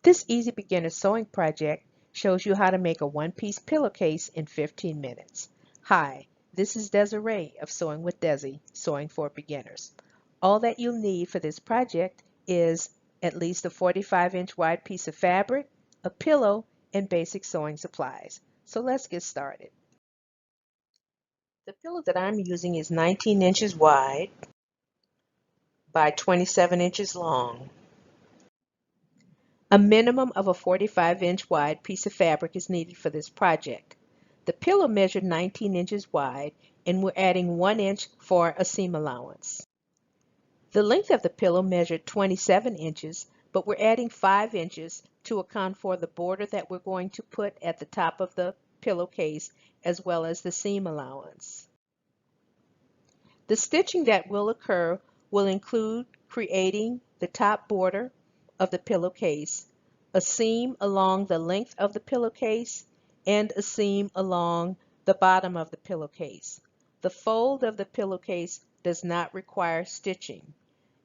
This easy beginner sewing project shows you how to make a one-piece pillowcase in 15 minutes. Hi, this is Desiree of Sewing with Desi, Sewing for Beginners. All that you'll need for this project is at least a 45-inch wide piece of fabric, a pillow, and basic sewing supplies. So let's get started. The pillow that I'm using is 19 inches wide by 27 inches long. A minimum of a 45-inch wide piece of fabric is needed for this project. The pillow measured 19 inches wide, and we're adding 1 inch for a seam allowance. The length of the pillow measured 27 inches, but we're adding 5 inches to account for the border that we're going to put at the top of the pillowcase, as well as the seam allowance. The stitching that will occur will include creating the top border of the pillowcase, a seam along the length of the pillowcase, and a seam along the bottom of the pillowcase. The fold of the pillowcase does not require stitching.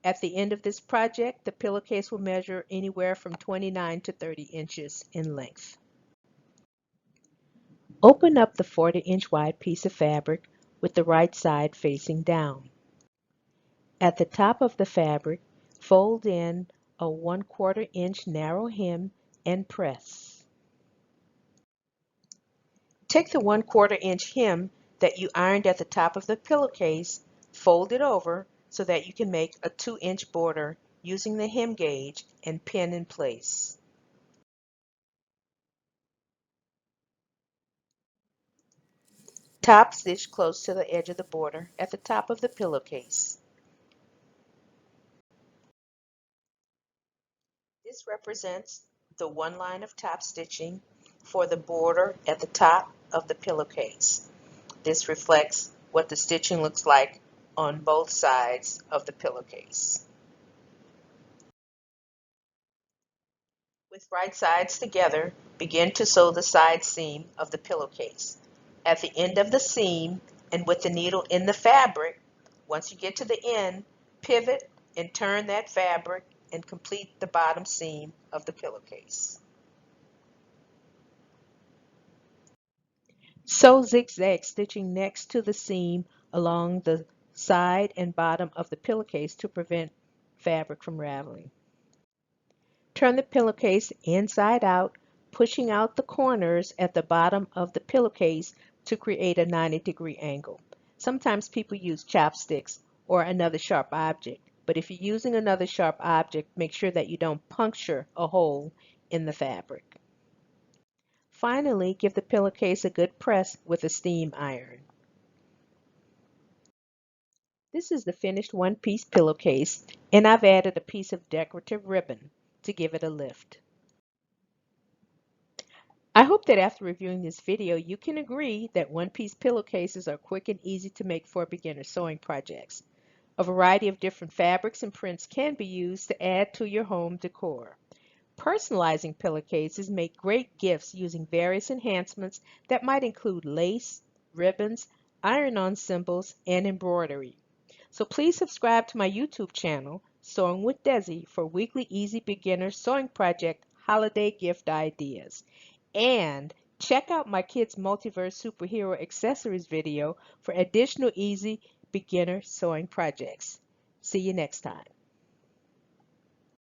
At the end of this project, the pillowcase will measure anywhere from 29 to 30 inches in length. Open up the 40-inch wide piece of fabric with the right side facing down. At the top of the fabric, fold in a 1/4 inch narrow hem and press. Take the 1/4 inch hem that you ironed at the top of the pillowcase, fold it over so that you can make a 2-inch border using the hem gauge, and pin in place. Top stitch close to the edge of the border at the top of the pillowcase. This represents the one line of top stitching for the border at the top of the pillowcase. This reflects what the stitching looks like on both sides of the pillowcase. With right sides together, begin to sew the side seam of the pillowcase. At the end of the seam and with the needle in the fabric, once you get to the end, pivot and turn that fabric and complete the bottom seam of the pillowcase. Sew zigzag stitching next to the seam along the side and bottom of the pillowcase to prevent fabric from raveling. Turn the pillowcase inside out, pushing out the corners at the bottom of the pillowcase to create a 90-degree angle. Sometimes people use chopsticks or another sharp object, but if you're using another sharp object, make sure that you don't puncture a hole in the fabric. Finally, give the pillowcase a good press with a steam iron. This is the finished one-piece pillowcase, and I've added a piece of decorative ribbon to give it a lift. I hope that after reviewing this video, you can agree that one-piece pillowcases are quick and easy to make for beginner sewing projects. A variety of different fabrics and prints can be used to add to your home decor. Personalizing pillowcases make great gifts using various enhancements that might include lace, ribbons, iron-on symbols, and embroidery. So please subscribe to my YouTube channel, Sewing with Desi, for weekly easy beginner sewing project holiday gift ideas. And check out my Kids Multiverse Superhero Accessories video for additional easy beginner sewing projects. See you next time.